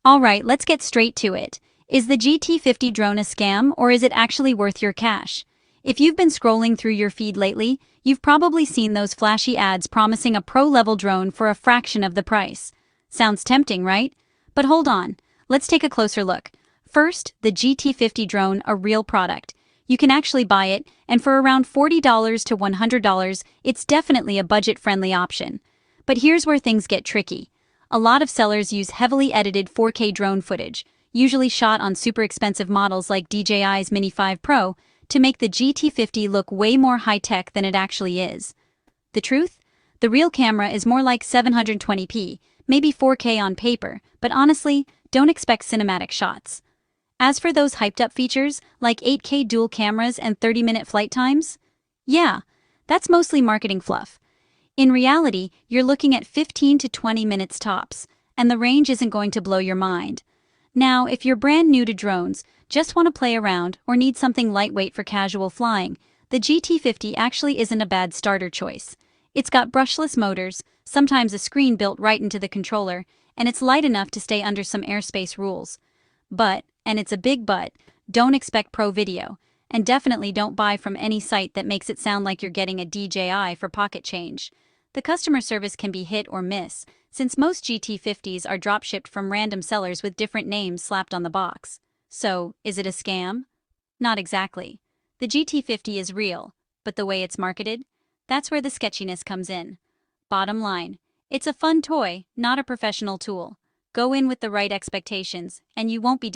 Alright, let's get straight to it. Is the GT50 drone a scam, or is it actually worth your cash? If you've been scrolling through your feed lately, you've probably seen those flashy ads promising a pro-level drone for a fraction of the price. Sounds tempting, right? But hold on, let's take a closer look. First, the GT50 drone, a real product. You can actually buy it, and for around $40 to $100, it's definitely a budget-friendly option. But here's where things get tricky. A lot of sellers use heavily edited 4K drone footage, usually shot on super expensive models like DJI's Mini 5 Pro, to make the GT50 look way more high-tech than it actually is. The truth? The real camera is more like 720p, maybe 4K on paper, but honestly, don't expect cinematic shots. As for those hyped-up features, like 8K dual cameras and 30-minute flight times, yeah, that's mostly marketing fluff. In reality, you're looking at 15 to 20 minutes tops, and the range isn't going to blow your mind. Now, if you're brand new to drones, just want to play around, or need something lightweight for casual flying, the GT50 actually isn't a bad starter choice. It's got brushless motors, sometimes a screen built right into the controller, and it's light enough to stay under some airspace rules. But, and it's a big but, don't expect pro video, and definitely don't buy from any site that makes it sound like you're getting a DJI for pocket change. The customer service can be hit or miss, since most GT50s are dropshipped from random sellers with different names slapped on the box. So, is it a scam? Not exactly. The GT50 is real, but the way it's marketed? That's where the sketchiness comes in. Bottom line, it's a fun toy, not a professional tool. Go in with the right expectations, and you won't be